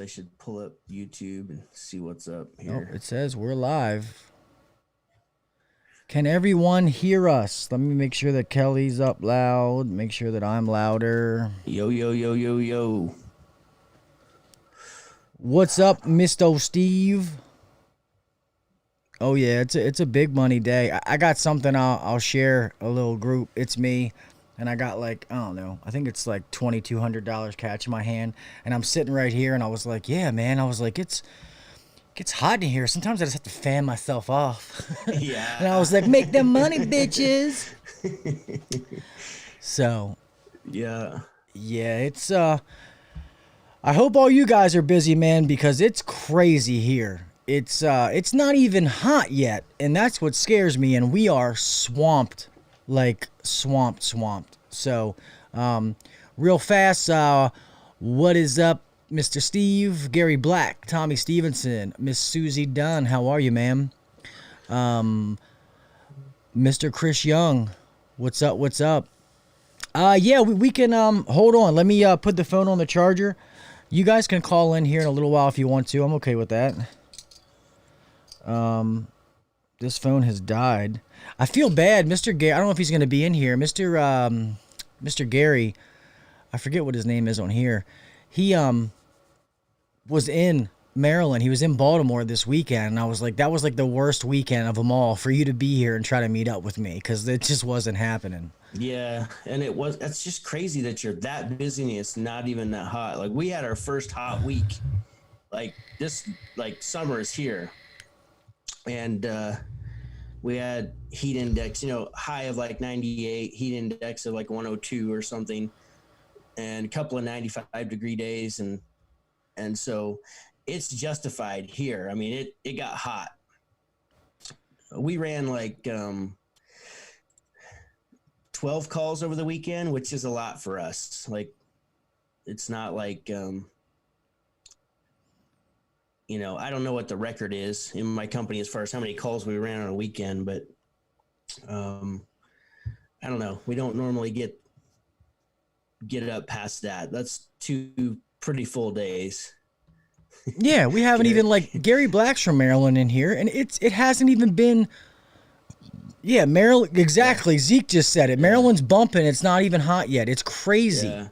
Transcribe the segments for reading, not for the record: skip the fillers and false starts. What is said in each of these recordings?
I should pull up YouTube and see what's up Oh, here. it says we're live. Can everyone hear us? Let me make sure that Kelly's up loud. Make sure that I'm louder. Yo, yo, yo, yo, yo. What's up, Mr. Steve? Oh yeah, it's a big money day. I got something I'll share a little group. It's me, and I got like I don't know. I think it's like $2,200 cash in my hand, and I'm sitting right here, and I was like, yeah, man. I was like, it gets hot in here. Sometimes I just have to fan myself off. And I Yeah. was like, make them money, bitches. So Yeah. yeah, it's I hope all you guys are busy, man, because it's crazy here. It's not even hot yet, and that's what scares me. And we are swamped, like swamped. So, real fast, what is up, Mr. Steve, Gary Black, Tommy Stevenson, Miss Susie Dunn? How are you, ma'am? Mr. Chris Young, what's up? What's up? Yeah, we can hold on. Let me put the phone on the charger. You guys can call in here in a little while if you want to. I'm okay with that. This phone has died. I feel bad, Mr. Gary. I don't know if he's going to be in here. Mr. Gary, I forget what his name is on here. He was in Maryland. He was in Baltimore this weekend, and I was like, that was like the worst weekend of them all for you to be here and try to meet up with me because it just wasn't happening. Yeah. And that's just crazy that you're that busy and it's not even that hot. Like we had our first hot week. Like this, like summer is here. And we had heat index, high of like 98, heat index of like 102 or something, and a couple of 95-degree days. And so it's justified here. I mean, it got hot. We ran like 12 calls over the weekend, which is a lot for us. Like, it's not like, I don't know what the record is in my company as far as how many calls we ran on a weekend, but I don't know. We don't normally get up past that. That's 2 pretty full days. Yeah, we haven't even like Gary Black's from Maryland in here, and it hasn't even been. Yeah, Maryland, exactly. Yeah. Zeke just said it. Yeah. Maryland's bumping. It's not even hot yet. It's crazy. Yeah.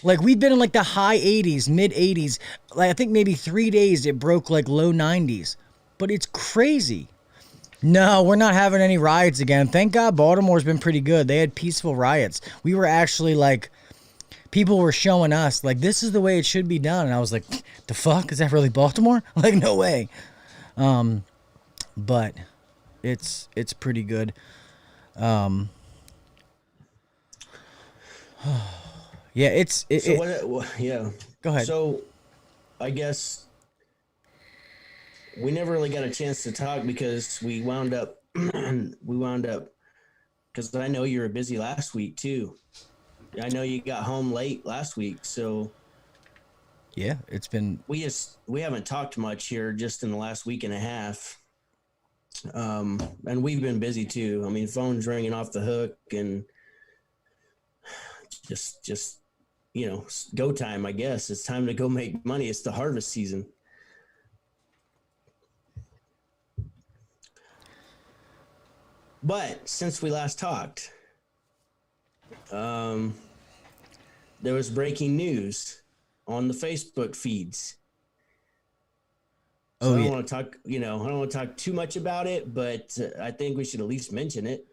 Like, we've been in, like, the high 80s, mid 80s. Like, I think maybe 3 days it broke, like, low 90s. But it's crazy. No, we're not having any riots again. Thank God Baltimore's been pretty good. They had peaceful riots. We were actually, like, people were showing us, like, this is the way it should be done. And I was like, the fuck? Is that really Baltimore? Like, no way. But it's pretty good. Yeah, yeah. Go ahead. So, I guess we never really got a chance to talk because we wound up because I know you were busy last week too. I know you got home late last week, so yeah, it's been we haven't talked much here just in the last week and a half. And we've been busy too. I mean, phones ringing off the hook and just go time, I guess. It's time to go make money. It's the harvest season. But since we last talked, there was breaking news on the Facebook feeds. So I don't want to talk, I don't want to talk too much about it, but I think we should at least mention it.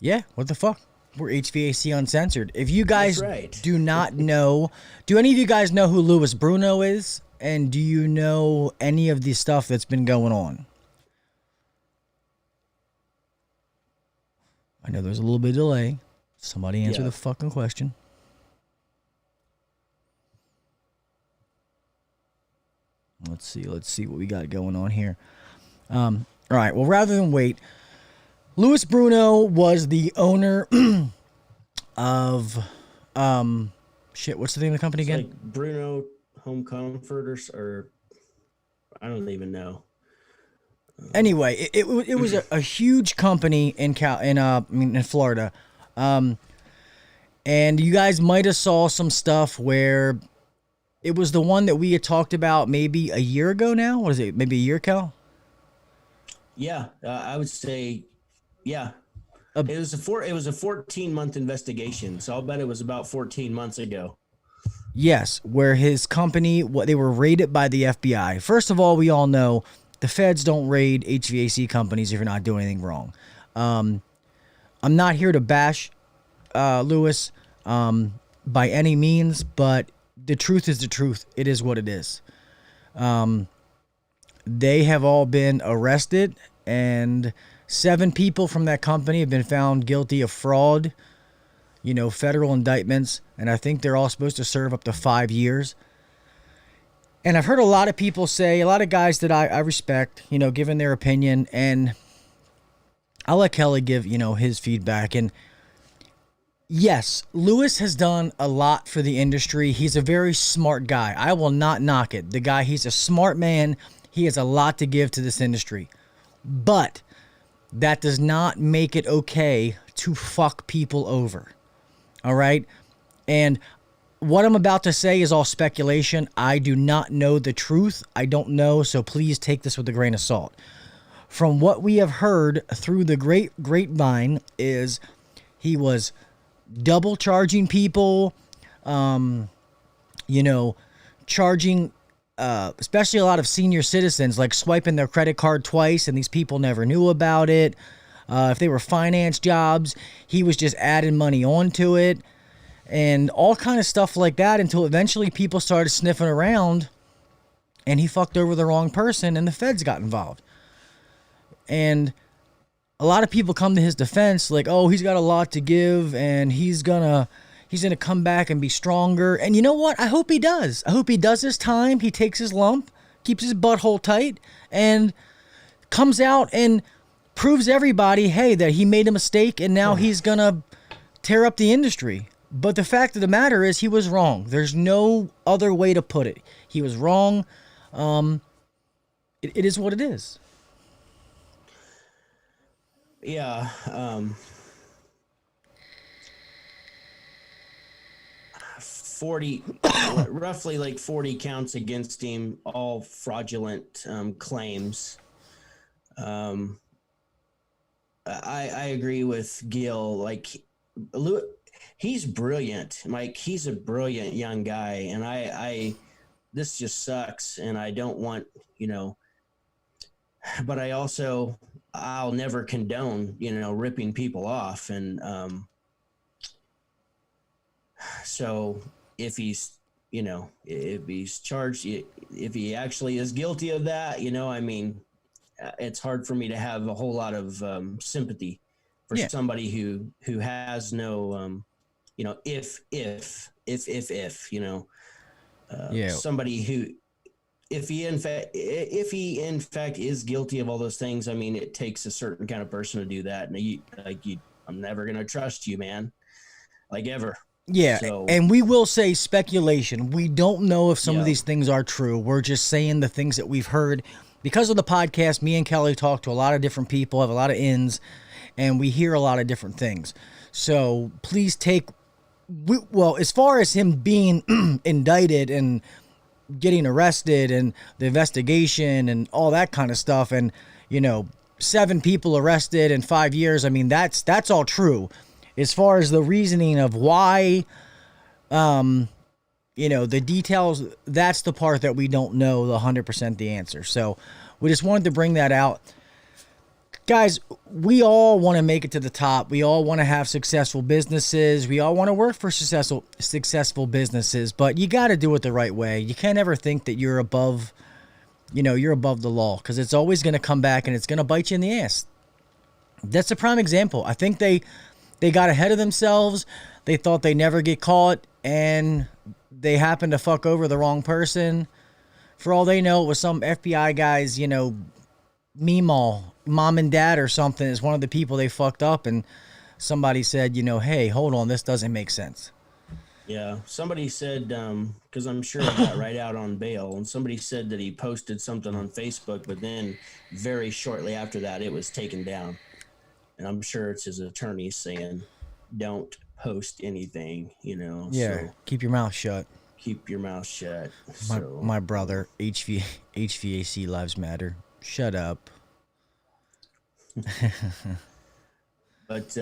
Yeah, what the fuck? We're HVAC Uncensored. If you guys do not know, do any of you guys know who Louis Bruno is? And do you know any of the stuff that's been going on? I know there's a little bit of delay. Somebody answer the fucking question. Let's see what we got going on here. All right, well, rather than wait, Louis Bruno was the owner of what's the name of the company again? Like Bruno Home Comforters, or I don't even know. Anyway, it was a huge company in Florida. And you guys might have saw some stuff where It was the one that we had talked about maybe a year ago now. What is it? Maybe a year, Cal? Yeah, I would say, yeah. Uh, It was a 14-month investigation, so I'll bet it was about 14 months ago. Yes, where his company, what they were raided by the FBI. First of all, we all know the feds don't raid HVAC companies if you're not doing anything wrong. I'm not here to bash Lewis by any means, but the truth is the truth. It is what it is. They have all been arrested, and 7 people from that company have been found guilty of fraud, federal indictments, and I think they're all supposed to serve up to 5 years. And I've heard a lot of people say, a lot of guys that I respect, giving their opinion, and I'll let Kelly give, his feedback. And yes, Lewis has done a lot for the industry. He's a very smart guy. I will not knock it. The guy, he's a smart man. He has a lot to give to this industry. But that does not make it okay to fuck people over. All right? And what I'm about to say is all speculation. I do not know the truth. I don't know, so please take this with a grain of salt. From what we have heard through the grapevine is he was double charging people, charging especially a lot of senior citizens, like swiping their credit card twice, and these people never knew about it. If they were finance jobs, he was just adding money onto it, and all kind of stuff like that, until eventually people started sniffing around, and he fucked over the wrong person, and the feds got involved. And a lot of people come to his defense like, oh, he's got a lot to give, and he's gonna come back and be stronger. And you know what? I hope he does. I hope he does his time. He takes his lump, keeps his butthole tight, and comes out and proves everybody, hey, that he made a mistake, and now he's gonna tear up the industry. But the fact of the matter is, he was wrong. There's no other way to put it. He was wrong. It is what it is. Yeah. Roughly like 40 counts against him, all fraudulent claims. I agree with Gil. Like, he's brilliant. Mike, he's a brilliant young guy, and this just sucks, and I don't want, but I'll never condone, ripping people off. And so if he's charged, if he actually is guilty of that, it's hard for me to have a whole lot of sympathy for somebody who has no, somebody who, if he in fact is guilty of all those things, it takes a certain kind of person to do that. And I'm never going to trust you, man. Like, ever. Yeah. So, and we will say speculation. We don't know if some of these things are true. We're just saying the things that we've heard. Because of the podcast, me and Kelly talk to a lot of different people, have a lot of ins, and we hear a lot of different things. So please as far as him being indicted and getting arrested and the investigation and all that kind of stuff, and 7 people arrested in 5 years, that's all true. As far as the reasoning of why, the details, that's the part that we don't know the 100% the answer. So we just wanted to bring that out. Guys, we all want to make it to the top. We all want to have successful businesses. We all want to work for successful businesses, but you got to do it the right way. You can't ever think that you're above the law, because it's always going to come back and it's going to bite you in the ass. That's a prime example. I think they got ahead of themselves. They thought they never get caught, and they happened to fuck over the wrong person. For all they know, it was some FBI guys, Meemaw, mom and dad or something, is one of the people they fucked up, and somebody said, hey, hold on, this doesn't make sense. Yeah, somebody said, because I'm sure he got right out on bail, and somebody said that he posted something on Facebook, but then very shortly after that, it was taken down. And I'm sure it's his attorney saying, don't post anything, Yeah, so keep your mouth shut. keep your mouth shut. My brother, HVAC lives matter. Shut up. But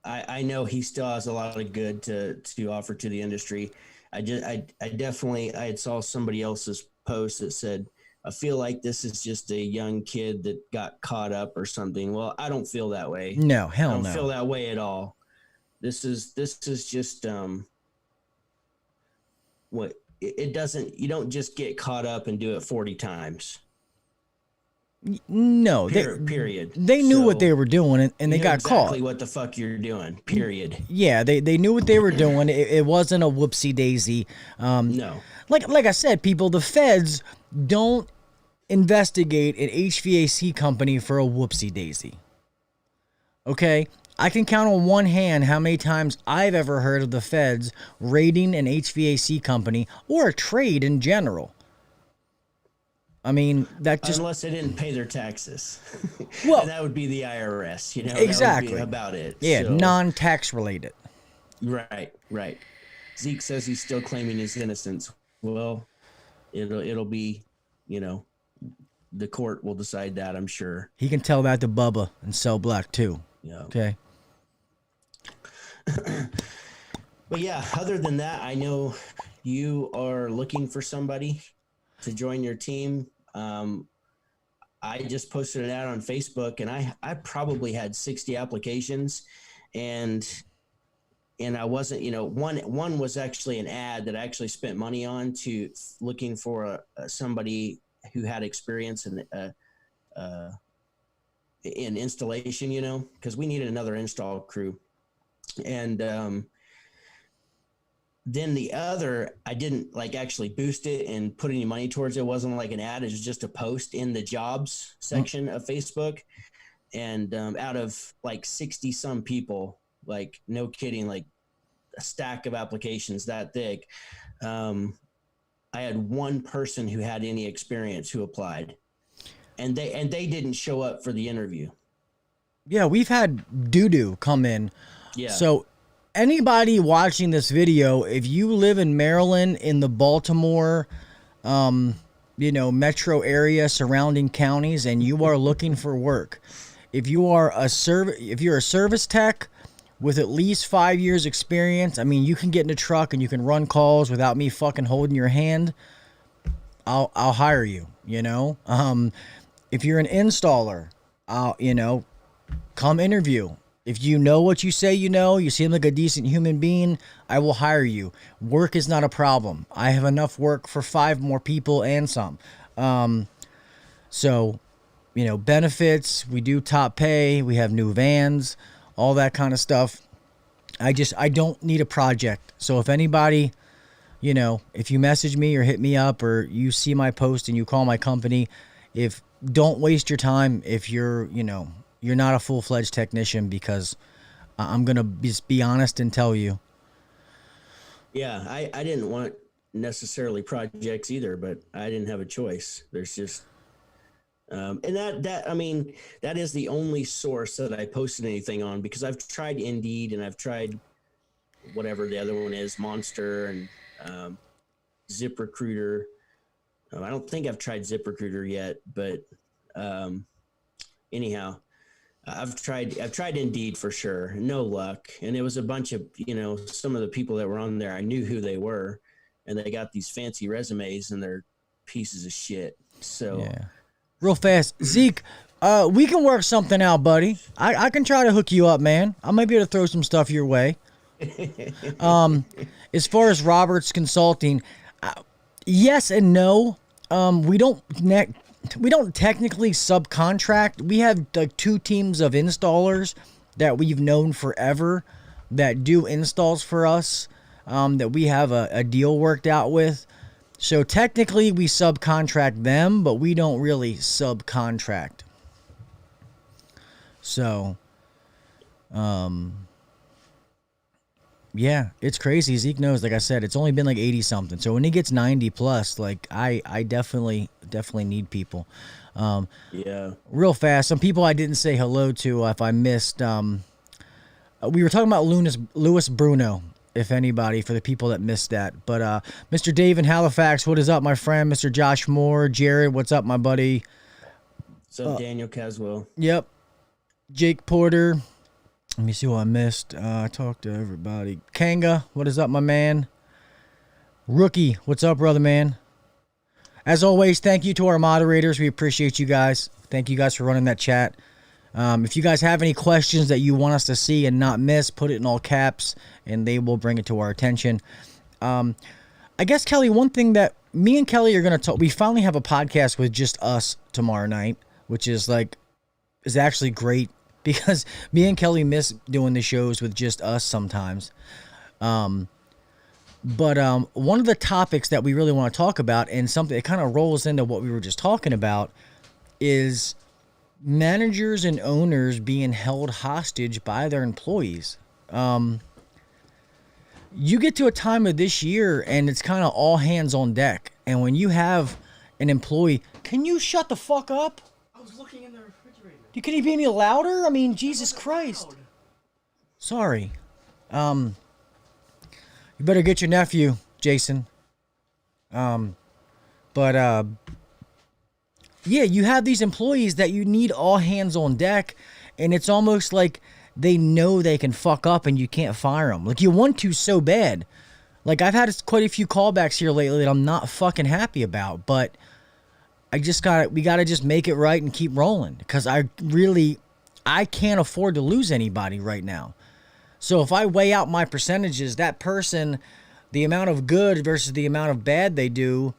I know he still has a lot of good to offer to the industry. I definitely I saw somebody else's post that said, I feel like this is just a young kid that got caught up or something. Well, I don't feel that way. No, hell no. I don't feel that way at all. This is just what it doesn't. You don't just get caught up and do it 40 times. No, period. They knew what they were doing, and they got exactly caught. Exactly what the fuck you're doing. Period. Yeah, they knew what they were doing. It wasn't a whoopsie daisy. No. Like I said, people, the feds don't investigate an HVAC company for a whoopsie daisy. Okay? I can count on one hand how many times I've ever heard of the feds raiding an HVAC company or a trade in general. I mean, that just... Unless they didn't pay their taxes. Well, and that would be the IRS, Exactly. That would be about it. Yeah, so, non-tax related. Right. Zeke says he's still claiming his innocence. Well, it'll be, the court will decide that, I'm sure. He can tell that to Bubba and Cell Black too. Yeah. Okay. But yeah, other than that, I know you are looking for somebody to join your team. I just posted an ad on Facebook, and I probably had 60 applications, and I wasn't, one was actually an ad that I actually spent money on to looking for somebody who had experience in installation, because we needed another install crew. And then the other, I didn't actually boost it and put any money towards it. It wasn't like an ad. It was just a post in the jobs section of Facebook. And out of 60 some people, no kidding, a stack of applications that thick, I had one person who had any experience who applied, and they didn't show up for the interview. Yeah, we've had doo-doo come in. Yeah. So anybody watching this video, if you live in Maryland, in the Baltimore, metro area, surrounding counties, and you are looking for work, if you're a service tech with at least 5 years experience, I mean, you can get in a truck and you can run calls without me fucking holding your hand. I'll hire you. If you're an installer, come interview. If you know what you say you seem like a decent human being, I will hire you. Work is not a problem. I have enough work for 5 more people and some. So, benefits, we do top pay, we have new vans, all that kind of stuff. I don't need a project. So if anybody, if you message me or hit me up or you see my post and you call my company, don't waste your time if you're not a full-fledged technician, because I'm going to just be honest and tell you. Yeah, I didn't want necessarily projects either, but I didn't have a choice. There's just, and that is the only source that I posted anything on, because I've tried Indeed and I've tried whatever the other one is, Monster and ZipRecruiter. I don't think I've tried ZipRecruiter yet, but anyhow, I've tried Indeed for sure. No luck. And it was a bunch of, some of the people that were on there, I knew who they were, and they got these fancy resumes and they're pieces of shit. So yeah. Real fast, Zeke, we can work something out, buddy. I can try to hook you up, man. I might be able to throw some stuff your way. As far as Robert's Consulting, yes and no. We don't technically subcontract. We have 2 teams of installers that we've known forever that do installs for us, that we have a deal worked out with. So technically we subcontract them, but we don't really subcontract. So, yeah, it's crazy. Zeke knows, like I said, it's only been 80 something. So when he gets 90 plus, I definitely need people. Yeah. Real fast, some people I didn't say hello to, if I missed, we were talking about Louis Bruno. if anybody, for the people that missed that. But Mr. Dave in Halifax, what is up, my friend? Mr. Josh Moore, Jared, what's up, my buddy? So Daniel Caswell. Yep. Jake Porter. Let me see what I missed. I talked to everybody. Kanga, what is up, my man? Rookie, what's up, brother, man? As always, thank you to our moderators. We appreciate you guys. Thank you guys for running that chat. If you guys have any questions that you want us to see and not miss, put it in all caps, and they will bring it to our attention. I guess, Kelly, one thing that me and Kelly are going to talk, we finally have a podcast with just us tomorrow night, which is actually great because me and Kelly miss doing the shows with just us sometimes. But one of the topics that we really want to talk about, and something that kind of rolls into what we were just talking about, is managers and owners being held hostage by their employees. You get to a time of this year and it's kind of all hands on deck. And when you have an employee, can you shut the fuck up? I was looking in the refrigerator. Can you be any louder? I mean, Jesus Christ. Loud. Sorry. You better get your nephew, Jason. Yeah, you have these employees that you need all hands on deck, and it's almost like they know they can fuck up and you can't fire them. Like, you want to so bad. Like, I've had quite a few callbacks here lately that I'm not fucking happy about, but we gotta just make it right and keep rolling, because I can't afford to lose anybody right now. So if I weigh out my percentages, that person, the amount of good versus the amount of bad they do,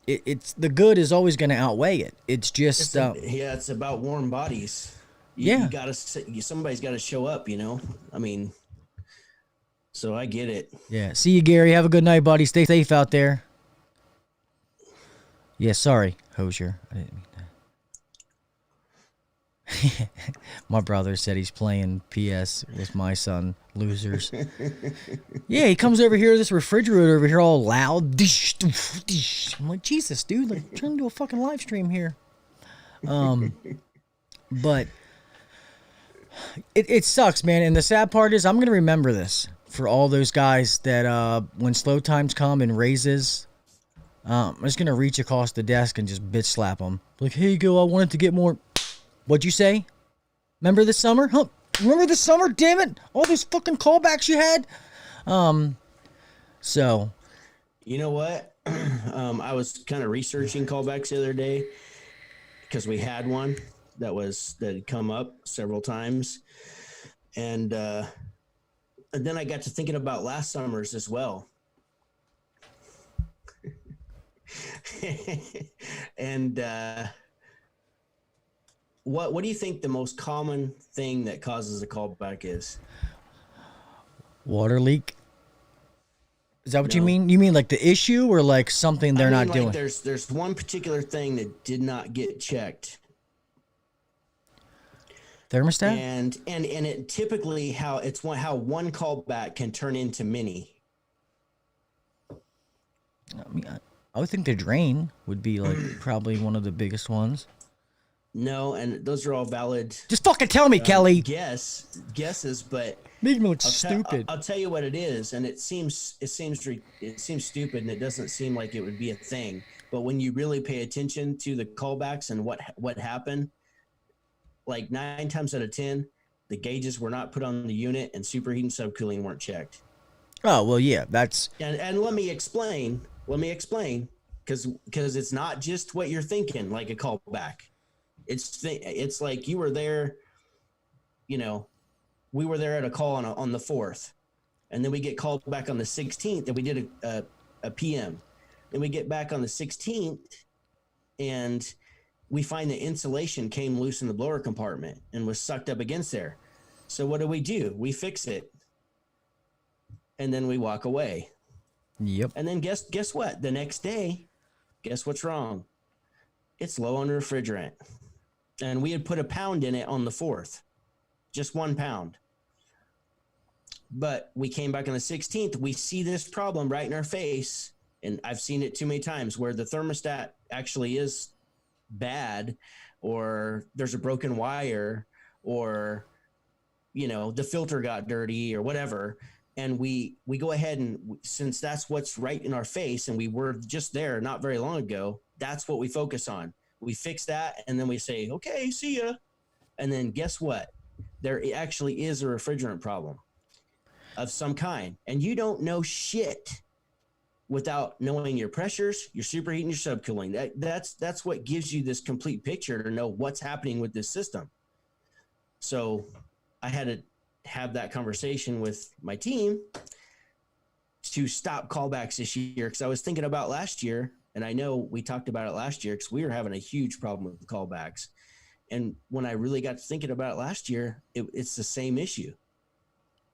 it's the good is always going to outweigh it. It's just it's about warm bodies. You gotta, somebody's got to show up. I mean, so I get it. Yeah. See you, Gary. Have a good night, buddy. Stay safe out there. Yeah. Sorry, Hosier. I didn't mean that. My brother said he's playing PS with my son. Losers. Yeah, he comes over here, this refrigerator over here, all loud. I'm like, Jesus, dude, like, turn into a fucking live stream here. But it sucks, man. And the sad part is, I'm gonna remember this for all those guys that when slow times come and raises, I'm just gonna reach across the desk and just bitch slap them. Like, here you go. I wanted to get more. What'd you say? Remember this summer? Huh? Remember this summer? Damn it! All those fucking callbacks you had. So. You know what? I was kind of researching callbacks the other day because we had one that had come up several times, and then I got to thinking about last summer's as well. And what do you think the most common thing that causes a callback is? Water leak. Is that what you mean? You mean like the issue, or like something they're not doing? There's one particular thing that did not get checked. Thermostat? And it typically how one callback can turn into many. I mean, I would think the drain would be like probably one of the biggest ones. No, and those are all valid. Just fucking tell me, Kelly. Guesses, but make me look stupid. I'll tell you what it is, and it seems stupid, and it doesn't seem like it would be a thing. But when you really pay attention to the callbacks and what happened, like 9 times out of 10, the gauges were not put on the unit, and superheat and subcooling weren't checked. Oh well, yeah, that's. And let me explain, because it's not just what you're thinking, like a callback. It's like you were there, we were there at a call on the 4th, and then we get called back on the 16th, and we did a PM. Then we get back on the 16th, and we find the insulation came loose in the blower compartment and was sucked up against there. So what do? We fix it, and then we walk away. Yep. And then guess what? The next day, guess what's wrong? It's low on refrigerant. And we had put 1 pound in it on the 4th, just 1 pound. But we came back on the 16th. We see this problem right in our face. And I've seen it too many times where the thermostat actually is bad, or there's a broken wire, or, the filter got dirty or whatever. and we go ahead and, since that's what's right in our face and we were just there not very long ago, that's what we focus on. We fix that, and then we say, okay, see ya. And then guess what? There actually is a refrigerant problem of some kind, and you don't know shit without knowing your pressures, your superheating, your subcooling. That's what gives you this complete picture to know what's happening with this system. So I had to have that conversation with my team to stop callbacks this year, because I was thinking about last year, and I know we talked about it last year because we were having a huge problem with the callbacks. And when I really got to thinking about it last year, it's the same issue.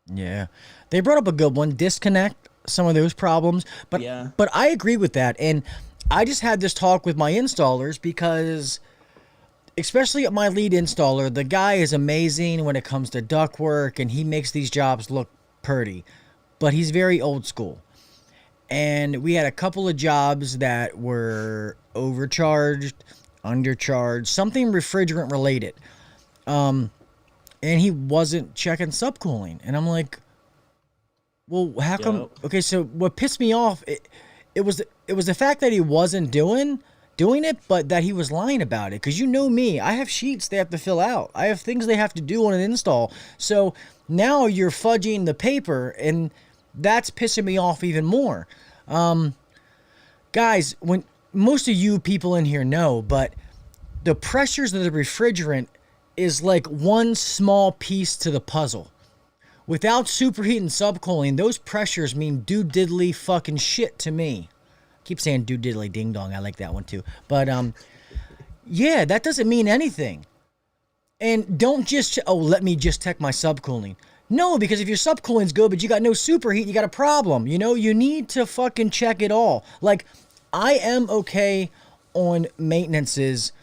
Yeah. They brought up a good one, disconnect, some of those problems. But Yeah. but I agree with that. And I just had this talk with my installers because, especially my lead installer, the guy is amazing when it comes to ductwork, and he makes these jobs look pretty. But he's very old school. And we had a couple of jobs that were overcharged, undercharged, something refrigerant related. And he wasn't checking subcooling. And I'm like, well, how come? Yep. Okay, so what pissed me off, it was the fact that he wasn't doing it, but that he was lying about it. Because you know me, I have sheets they have to fill out. I have things they have to do on an install. So now you're fudging the paper, and that's pissing me off even more. Guys, when most of you people in here know, but the pressures of the refrigerant is like one small piece to the puzzle. Without superheat and subcooling, those pressures mean do-diddly fucking shit to me. I keep saying do-diddly ding-dong. I like that one too. But, yeah, that doesn't mean anything. And don't just, let me just check my subcooling. No, because if your subcooling's good, but you got no superheat, you got a problem. You know, you need to fucking check it all. Like, I am okay on maintenances.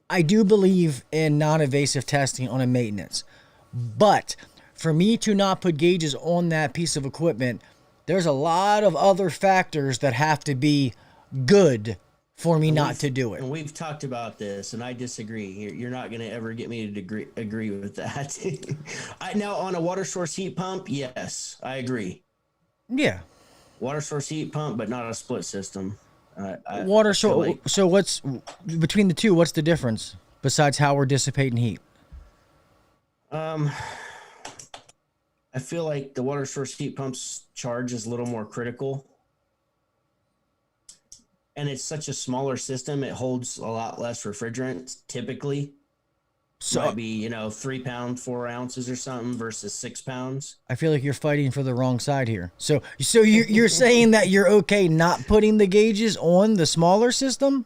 I do believe in non-invasive testing on a maintenance. But for me to not put gauges on that piece of equipment, there's a lot of other factors that have to be good for me not to do it. And we've talked about this, and I disagree. You're not going to ever get me to agree with that. Now, on a water source heat pump, yes, I agree. Yeah. Water source heat pump, but not a split system. Water source. So what's between the two? What's the difference besides how we're dissipating heat? I feel like the water source heat pump's charge is a little more critical. And it's such a smaller system, it holds a lot less refrigerant typically. So might be, 3 pounds, 4 ounces or something versus 6 pounds. I feel like you're fighting for the wrong side here. So you're saying that you're okay not putting the gauges on the smaller system?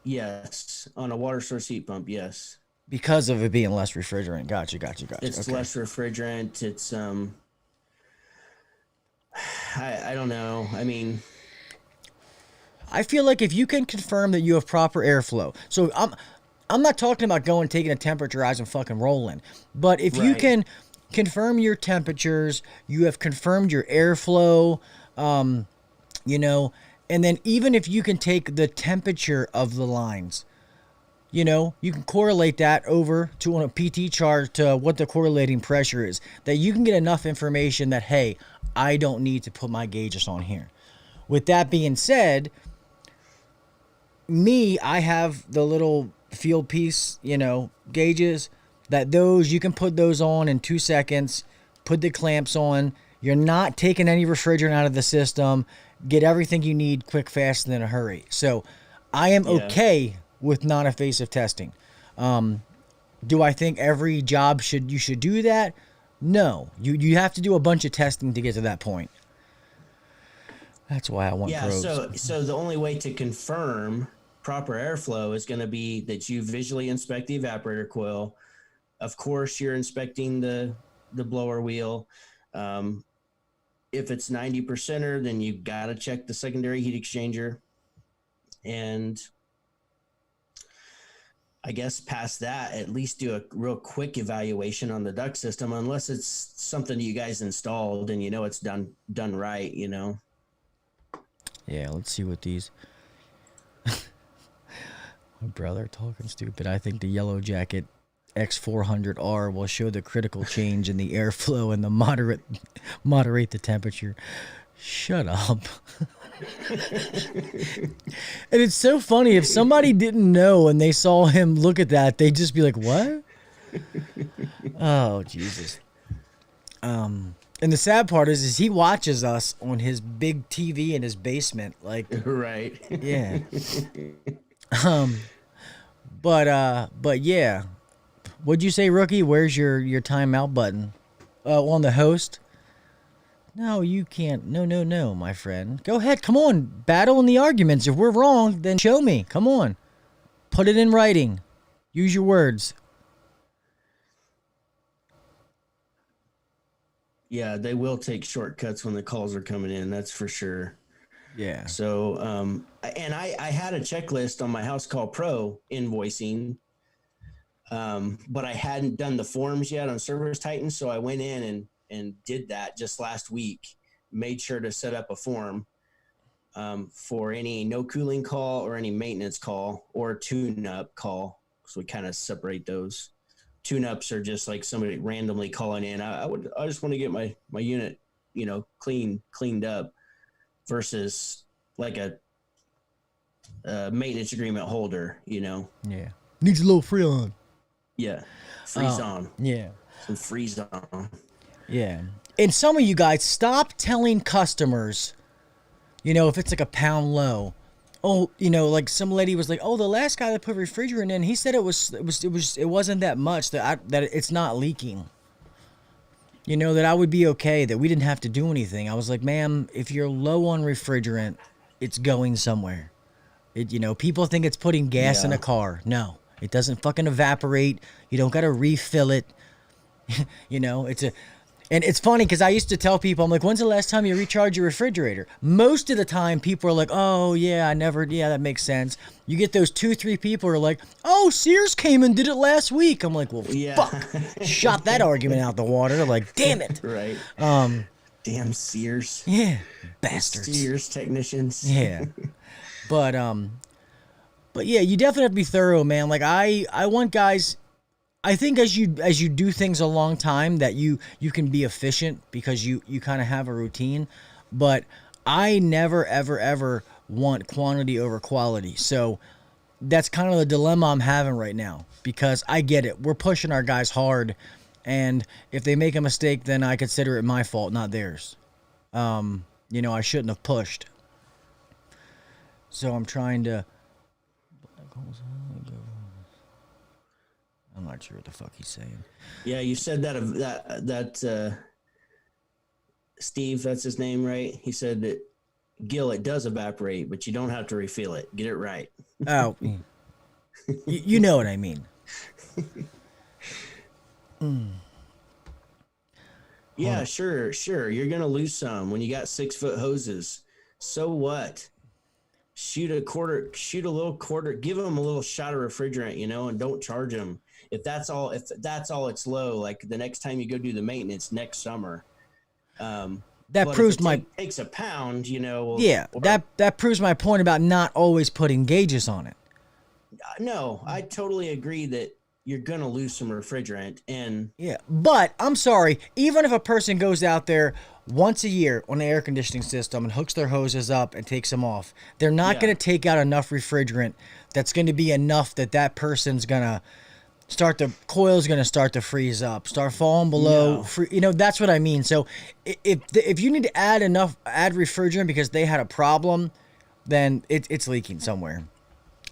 Yes, on a water source heat pump, yes. Because of it being less refrigerant. Gotcha. It's okay. less refrigerant. It's I don't know. I mean, I feel like if you can confirm that you have proper airflow. So I'm not talking about going taking a temperaturize and fucking rolling. But if you can confirm your temperatures, you have confirmed your airflow, and then even if you can take the temperature of the lines, you can correlate that over to on a PT chart to what the correlating pressure is. That you can get enough information that, hey, I don't need to put my gauges on here. With that being said, I have the little field piece, gauges, that those, you can put those on in 2 seconds, put the clamps on. You're not taking any refrigerant out of the system. Get everything you need quick, fast, and in a hurry. So I am okay with non-invasive testing. Do I think every job you should do that? No. You have to do a bunch of testing to get to that point. That's why I want probes. So the only way to confirm proper airflow is going to be that you visually inspect the evaporator coil. Of course, you're inspecting the blower wheel. If it's 90%er, then you got to check the secondary heat exchanger. And I guess past that, at least do a real quick evaluation on the duct system, unless it's something you guys installed and it's done right, Yeah, let's see what these. My brother talking stupid. I think the yellow jacket X400R will show the critical change in the airflow and the moderate the temperature. Shut up. And it's so funny, if somebody didn't know and they saw him look at that, they'd just be like, what? Oh, Jesus. And the sad part is he watches us on his big TV in his basement. Like, Right. yeah. But yeah. What'd you say, Rookie? Where's your timeout button? On the host? No, you can't. No, my friend. Go ahead. Come on. Battle in the arguments. If we're wrong, then show me. Come on. Put it in writing. Use your words. Yeah, they will take shortcuts when the calls are coming in. That's for sure. Yeah. So, and I had a checklist on my House Call Pro invoicing, but I hadn't done the forms yet on Service Titan. So I went in and did that just last week, made sure to set up a form for any no cooling call or any maintenance call or tune-up call. So we kind of separate those. Tune-ups are just like somebody randomly calling in. I just want to get my unit, cleaned up, versus like a maintenance agreement holder, Yeah. Needs a little Freon. Yeah. Freeze on. Yeah. Some freeze on. Yeah. And some of you guys, stop telling customers, if it's like a pound low. Oh, like some lady was like, "Oh, the last guy that put refrigerant in, he said it wasn't that much, that it's not leaking." That I would be okay, that we didn't have to do anything. I was like, "Ma'am, if you're low on refrigerant, it's going somewhere." People think it's putting gas in a car. No, it doesn't fucking evaporate. You don't got to refill it. And it's funny because I used to tell people, I'm like, when's the last time you recharge your refrigerator? Most of the time, people are like, oh, yeah, that makes sense. You get those 2-3 people who are like, oh, Sears came and did it last week. I'm like, well, fuck. Shot that argument out the water. Like, damn it. Right. Damn Sears. Yeah. Bastards. Sears technicians. Yeah. But yeah, you definitely have to be thorough, man. Like, I want guys... I think as you do things a long time that you can be efficient because you kind of have a routine, but I never ever want quantity over quality. So that's kind of the dilemma I'm having right now, because I get it. We're pushing our guys hard, and if they make a mistake, then I consider it my fault, not theirs. I shouldn't have pushed. So I'm trying to... I'm not sure what the fuck he's saying. Yeah, you said that Steve, that's his name, right? He said that, Gil, it does evaporate, but you don't have to refill it. Get it right. Oh, you know what I mean. Yeah, sure. You're gonna lose some when you got 6-foot hoses. So what? Shoot a little quarter, give them a little shot of refrigerant, and don't charge them. If that's all it's low, like the next time you go do the maintenance next summer. That proves takes a pound, that proves my point about not always putting gauges on it. No, I totally agree that you're gonna lose some refrigerant, and yeah, but I'm sorry, even if a person goes out there once a year on the air conditioning system and hooks their hoses up and takes them off, they're not going to take out enough refrigerant that's going to be enough that person's going to coil's going to start to freeze up, start falling below. No. That's what I mean. So if you need to add refrigerant because they had a problem, then it's leaking somewhere.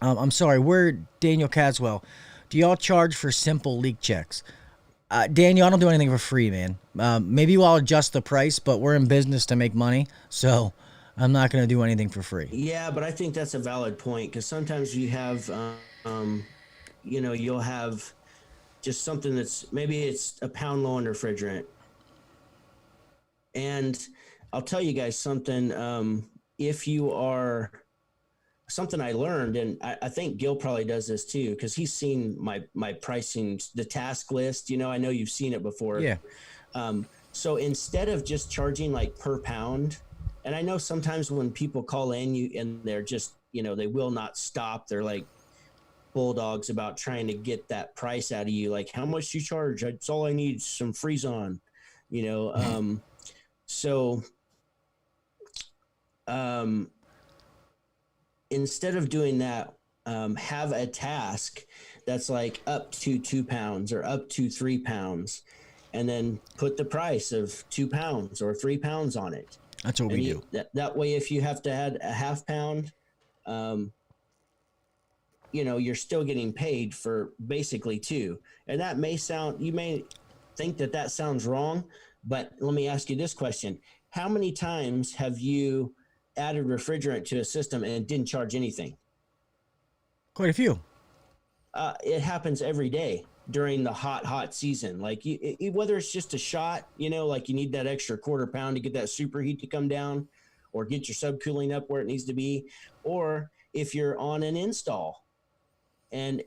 I'm sorry, we're Daniel Caswell. Do y'all charge for simple leak checks? Daniel, I don't do anything for free, man. Maybe I'll adjust the price, but we're in business to make money, so I'm not going to do anything for free. Yeah, but I think that's a valid point, because sometimes you have, you'll have just something that's, maybe it's a pound low on refrigerant. And I'll tell you guys something, if you are... Something I learned, and I think Gil probably does this too, because he's seen my pricing, the task list. I know you've seen it before. Yeah. So instead of just charging like per pound, and I know sometimes when people call in, and they're just, they will not stop. They're like, bulldogs about trying to get that price out of you. Like, how much do you charge? That's all I need, some freeze on, you know? So instead of doing that, have a task that's like up to 2 pounds or up to 3 pounds, and then put the price of 2 pounds or 3 pounds on it. That's what we do. That way, if you have to add a half pound, you know, you're still getting paid for basically 2. And that may sound, you may think that that sounds wrong, but let me ask you this question. How many times have you added refrigerant to a system and didn't charge anything? Quite a few. It happens every day during the hot season. Like whether it's just a shot, you know, like you need that extra quarter pound to get that superheat to come down, or get your subcooling up where it needs to be, or if you're on an install and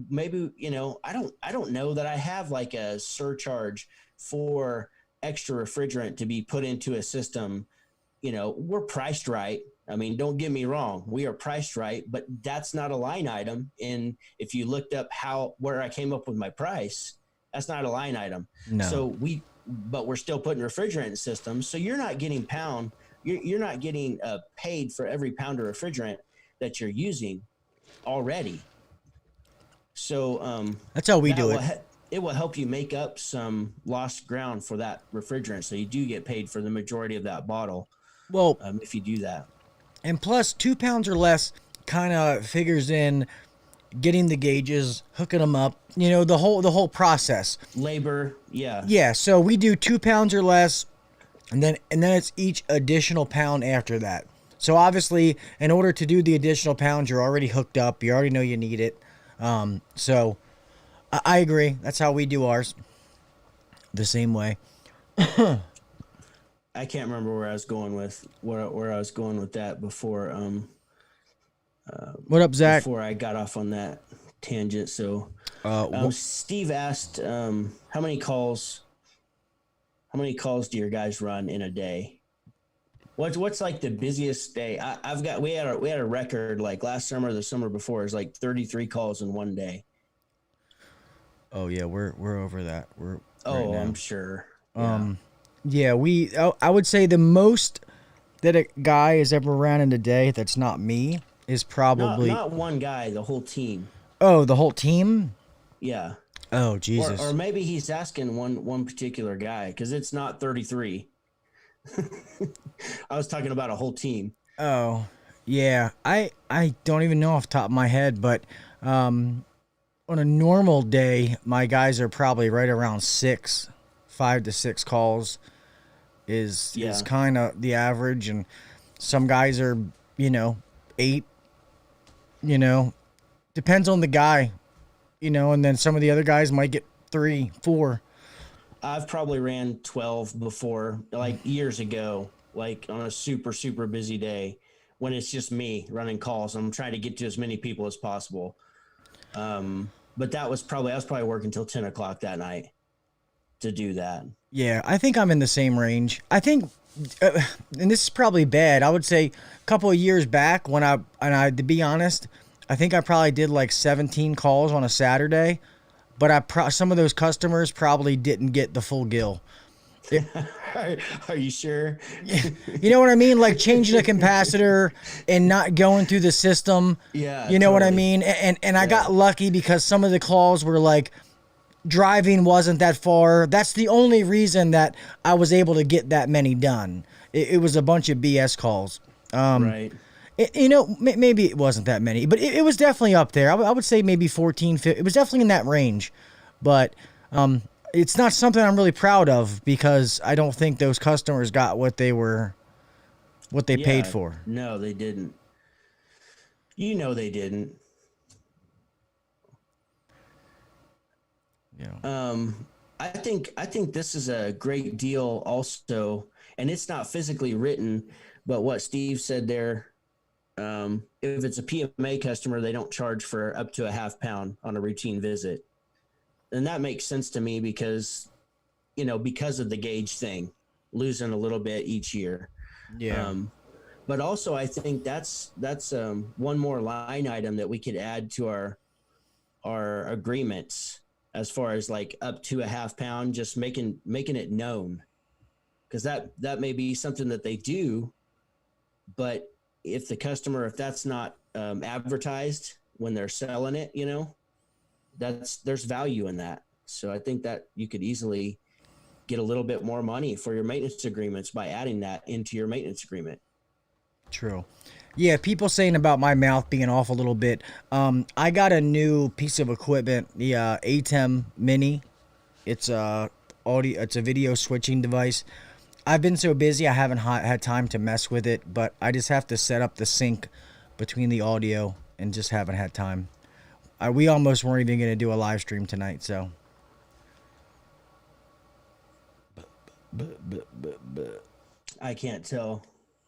maybe, you know, I don't know that I have like a surcharge for extra refrigerant to be put into a system. You know, we're priced right. I mean, don't get me wrong, we are priced right, but that's not a line item. And if you looked up where I came up with my price, that's not a line item. No. So but we're still putting refrigerant in systems. So you're not getting you're not getting paid for every pound of refrigerant that you're using already. So that's how we do it. It will help you make up some lost ground for that refrigerant. So you do get paid for the majority of that bottle. Well, if you do that. And plus, 2 pounds or less kind of figures in getting the gauges, hooking them up, you know, the whole process. Labor, yeah. Yeah, so we do 2 pounds or less, and then it's each additional pound after that. So obviously, in order to do the additional pounds, you're already hooked up. You already know you need it. So I agree. That's how we do ours. The same way. I can't remember where I was going with that before. What up, Zach? Before I got off on that tangent. So, Steve asked, how many calls do your guys run in a day? What's like the busiest day? We had a record like last summer or the summer before. It's like 33 calls in one day. Oh yeah, we're over that. I'm sure. Yeah. Yeah, I would say the most that a guy has ever ran in a day that's not me is probably... Not one guy, the whole team. Oh, the whole team? Yeah. Oh, Jesus. Or maybe he's asking one particular guy, because it's not 33. I was talking about a whole team. Oh, yeah. I don't even know off the top of my head, but on a normal day, my guys are probably right around 5 to 6 calls is kind of the average, and some guys are, 8, depends on the guy, and then some of the other guys might get 3, 4. I've probably ran 12 before, like years ago, like on a super, super busy day when it's just me running calls. I'm trying to get to as many people as possible. But I was probably working till 10 o'clock that night to do that. Yeah, I think I'm in the same range. I think, and this is probably bad, I would say a couple of years back when to be honest, I think I probably did like 17 calls on a Saturday, but some of those customers probably didn't get the full Gil. Are you sure? You know what I mean? Like changing a capacitor and not going through the system. Yeah. You know what I mean? And I got lucky because some of the calls were like, driving wasn't that far. That's the only reason that I was able to get that many done. It was a bunch of BS calls. Right. Maybe it wasn't that many, but it was definitely up there. I would say maybe 14, 15. It was definitely in that range. But it's not something I'm really proud of because I don't think those customers got what they paid for. No, they didn't. They didn't. Yeah. I think this is a great deal also, and it's not physically written, but what Steve said there, if it's a PMA customer, they don't charge for up to a half pound on a routine visit. And that makes sense to me because of the gauge thing, losing a little bit each year. Yeah. But also I think that's one more line item that we could add to our our agreements as far as like up to a half pound, just making it known, because that may be something that they do, but if that's not advertised when they're selling it, there's value in that. So I think that you could easily get a little bit more money for your maintenance agreements by adding that into your maintenance agreement. True. Yeah, people saying about my mouth being off a little bit. I got a new piece of equipment, the ATEM Mini. It's a video switching device. I've been so busy I haven't had time to mess with it, but I just have to set up the sync between the audio and just haven't had time. We almost weren't even going to do a live stream tonight, so. I can't tell.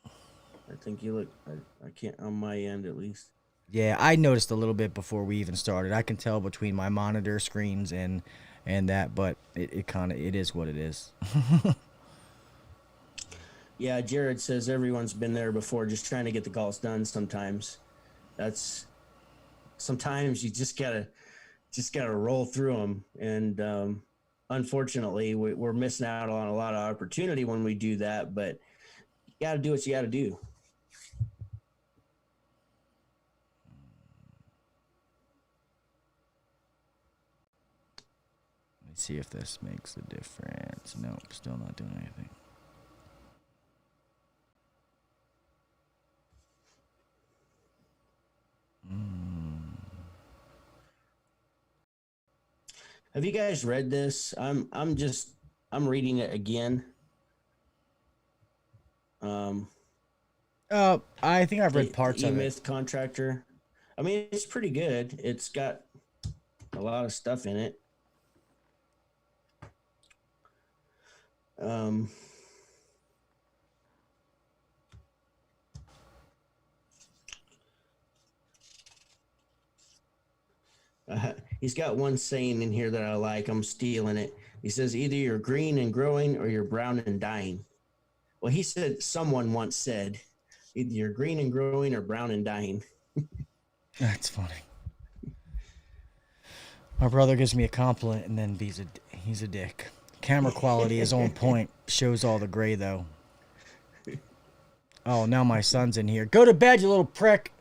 I think you look. I can't on my end at least. Yeah, I noticed a little bit before we even started. I can tell between my monitor screens and that, but it is what it is. Yeah, Jared says everyone's been there before, just trying to get the calls done. Sometimes you just gotta roll through them, and unfortunately, we're missing out on a lot of opportunity when we do that. But you gotta do what you gotta do. Let me see if this makes a difference. Nope, still not doing anything. Have you guys read this? I'm reading it again. I think I've read parts of it. E-Myth Contractor. I mean, it's pretty good. It's got a lot of stuff in it. He's got one saying in here that I like. I'm stealing it. He says, either you're green and growing or you're brown and dying. Well, he said, someone once said, either you're green and growing or brown and dying. That's funny. My brother gives me a compliment and then he's a dick. Camera quality is on point. Shows all the gray, though. Oh, now my son's in here. Go to bed, you little prick.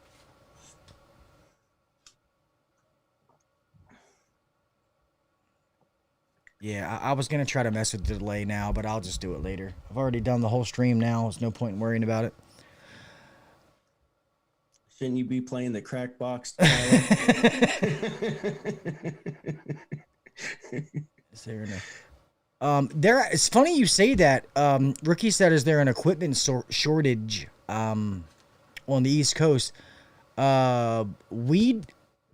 Yeah, I was going to try to mess with the delay now, but I'll just do it later. I've already done the whole stream now. There's no point in worrying about it. Shouldn't you be playing the crack box? Is there it's funny you say that. Ricky said, is there an equipment shortage on the East Coast? Weed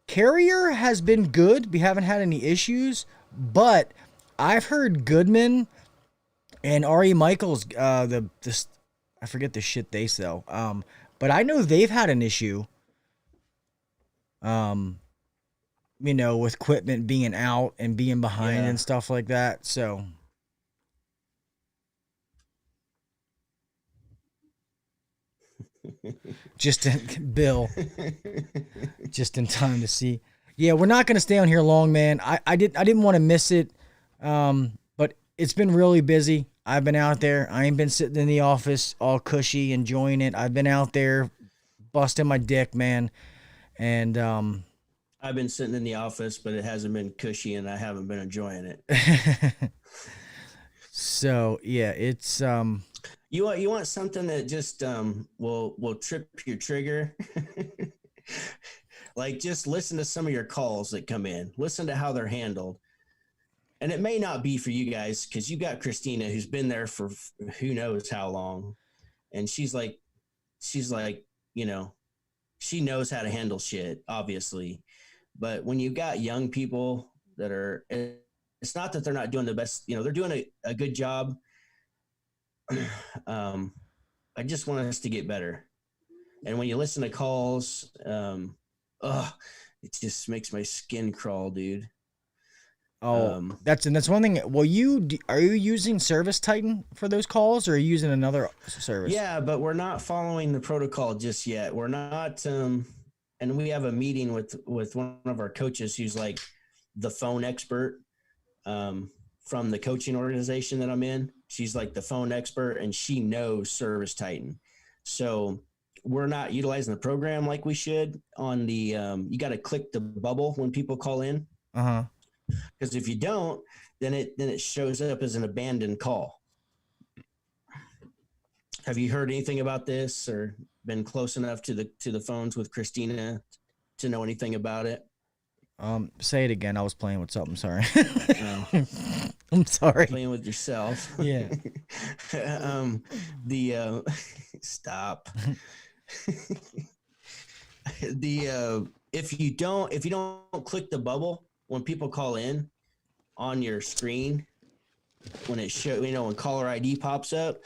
Carrier has been good. We haven't had any issues, but I've heard Goodman and R.E. Michaels, I forget the shit they sell. But I know they've had an issue, with equipment being out and being behind and stuff like that. So. Bill, just in time to see. Yeah, we're not going to stay on here long, man. I didn't want to miss it. But it's been really busy. I've been out there. I ain't been sitting in the office all cushy, enjoying it. I've been out there busting my dick, man. And I've been sitting in the office, but it hasn't been cushy and I haven't been enjoying it. So, yeah, it's you want something that just will trip your trigger. Like, just listen to some of your calls that come in. Listen to how they're handled. And it may not be for you guys because you got Christina, who's been there for who knows how long. And she's like, she knows how to handle shit, obviously. But when you got young people that are, it's not that they're not doing the best, they're doing a good job. I just want us to get better. And when you listen to calls, it just makes my skin crawl, dude. Oh, that's one thing. Well, are you using Service Titan for those calls, or are you using another service? Yeah, but we're not following the protocol just yet. We're not and we have a meeting with one of our coaches who's like the phone expert from the coaching organization that I'm in. She's like the phone expert, and she knows Service Titan. So we're not utilizing the program like we should on the you got to click the bubble when people call in. Because if you don't, then it shows up as an abandoned call. Have you heard anything about this or been close enough to the phones with Christina to know anything about it? Say it again. I was playing with something. Sorry. No. I'm sorry. Playing with yourself. Yeah. Stop. If you don't click the bubble when people call in on your screen, when it when caller ID pops up,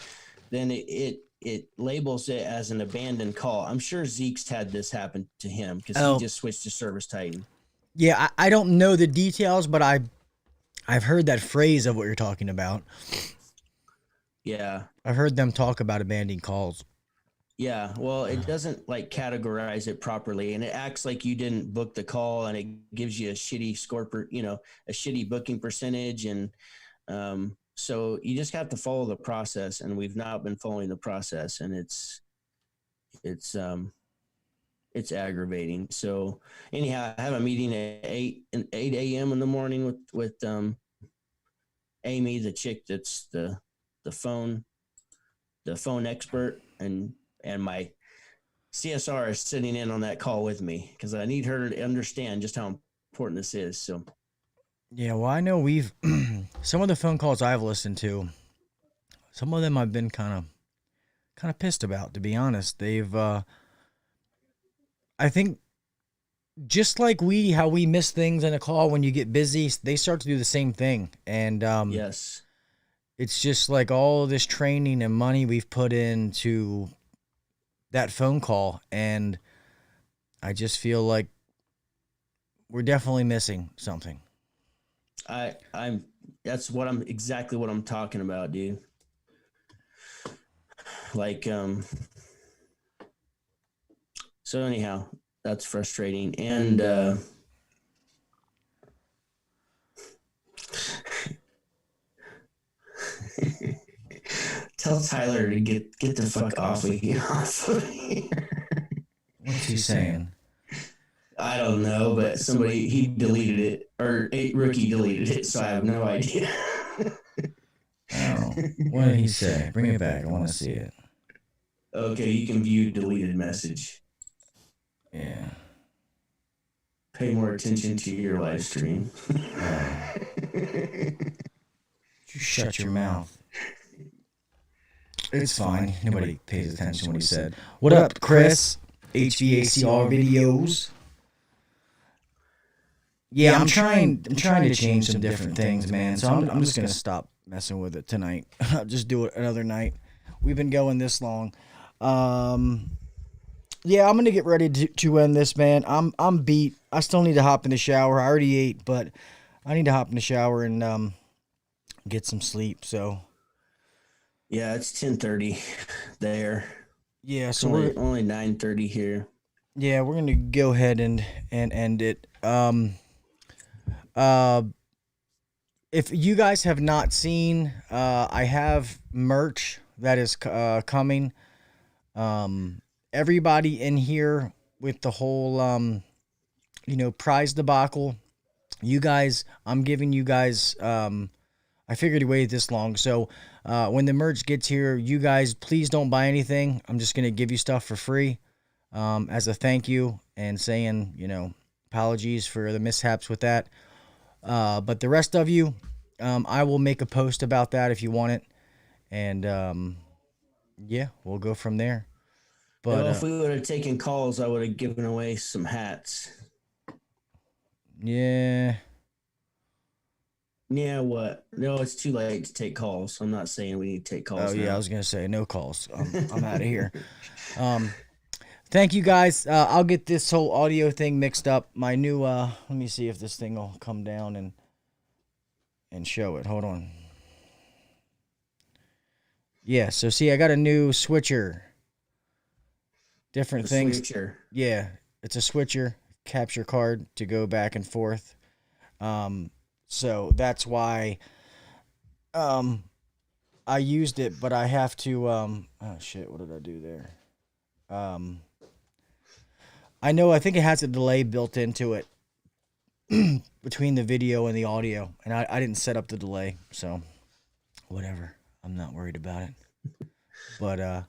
then it labels it as an abandoned call. I'm sure Zeke's had this happen to him because he just switched to Service Titan. Yeah, I don't know the details, but I've heard that phrase of what you're talking about. Yeah. I've heard them talk about abandoned calls. Yeah, well, it doesn't like categorize it properly, and it acts like you didn't book the call, and it gives you a shitty score a shitty booking percentage, and so you just have to follow the process, and we've not been following the process, and it's aggravating. So anyhow, I have a meeting at 8 a.m. in the morning with Amy, the chick that's the phone expert, and my CSR is sitting in on that call with me because I need her to understand just how important this is. So, yeah, well, I know we've some of the phone calls I've listened to, some of them I've been kind of pissed about, to be honest. They've, I think, just like how we miss things in a call when you get busy, they start to do the same thing. And yes, it's just like all this training and money we've put into that phone call, and I just feel like we're definitely missing something. That's exactly what I'm talking about, dude. Like, so anyhow, that's frustrating. And, tell Tyler to get the fuck off of here. What's he saying? I don't know, but he deleted it, or a rookie deleted it, so I have no idea. Oh, what did he say? Bring it back. I want to see it. Okay, you can view deleted message. Yeah. Pay more attention to your live stream. You shut your mouth. It's fine. Nobody pays attention to what he said. What up, Chris? HVACR videos. Yeah, I'm trying to change some different things, man. So I'm just gonna stop messing with it tonight. I'll just do it another night. We've been going this long. Yeah, I'm gonna get ready to end this, man. I'm beat. I still need to hop in the shower. I already ate, but I need to hop in the shower and get some sleep. So yeah, it's 10:30 there. Yeah, so we're only 9:30 here. Yeah, we're gonna go ahead and end it. If you guys have not seen, I have merch that is coming. Everybody in here with the whole, prize debacle, you guys, I'm giving you guys, I figured to wait this long. So, when the merch gets here, you guys, please don't buy anything. I'm just going to give you stuff for free, as a thank you and saying, apologies for the mishaps with that. But the rest of you, I will make a post about that if you want it. And, yeah, we'll go from there. But if we would have taken calls, I would have given away some hats. Yeah. Yeah, what? No, it's too late to take calls. I'm not saying we need to take calls. Oh, yeah, I was going to say no calls. I'm out of here. Thank you, guys. I'll get this whole audio thing mixed up. My new, let me see if this thing will come down and show it. Hold on. Yeah, so see, I got a new switcher. Different things. Switcher. Yeah. It's a switcher capture card to go back and forth. So that's why I used it, but I have to oh shit, what did I do there? I think it has a delay built into it between the video and the audio, and I didn't set up the delay, so whatever. I'm not worried about it. But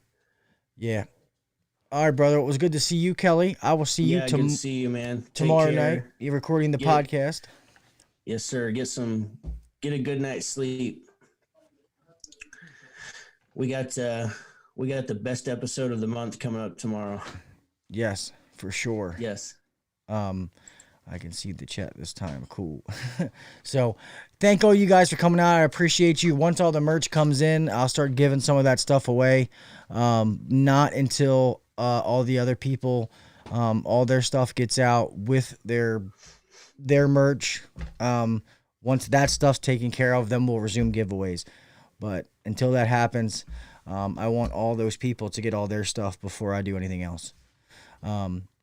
yeah. All right, brother. It was good to see you, Kelly. I will see you good to see you, man. Take tomorrow care. night. You're recording the podcast. Yes, sir. Get a good night's sleep. We got the best episode of the month coming up tomorrow. Yes, for sure. Yes. I can see the chat this time. Cool. So thank all you guys for coming out. I appreciate you. Once all the merch comes in, I'll start giving some of that stuff away. Not until all the other people, all their stuff gets out with their merch. Once that stuff's taken care of, then we'll resume giveaways. But until that happens, I want all those people to get all their stuff before I do anything else.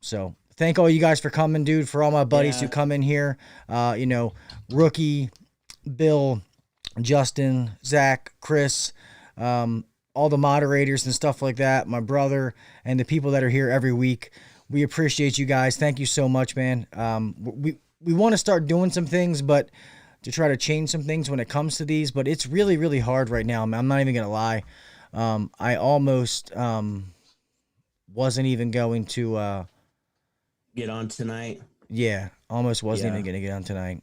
So thank all you guys for coming, dude, for all my buddies who come in here. Rookie, Bill, Justin, Zach, Chris, all the moderators and stuff like that, my brother, and the people that are here every week. We appreciate you guys. Thank you so much, man. We want to start doing some things, but to try to change some things when it comes to these, but it's really, really hard right now. I'm not even going to lie. I almost wasn't even going to get on tonight. Yeah, almost wasn't even going to get on tonight.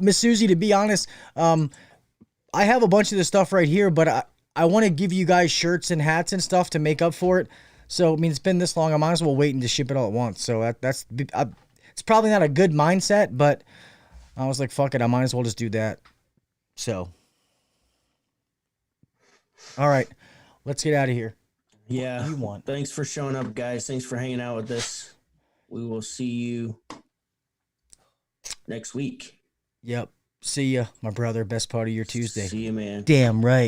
Miss Susie, to be honest, I have a bunch of this stuff right here, but I want to give you guys shirts and hats and stuff to make up for it. So, I mean, it's been this long. I might as well wait and just ship it all at once. So it's probably not a good mindset, but I was like, fuck it. I might as well just do that. So, all right, let's get out of here. Yeah. What do you want? Thanks for showing up, guys. Thanks for hanging out with us. We will see you next week. Yep. See ya, my brother. Best part of your Tuesday. See you, man. Damn right.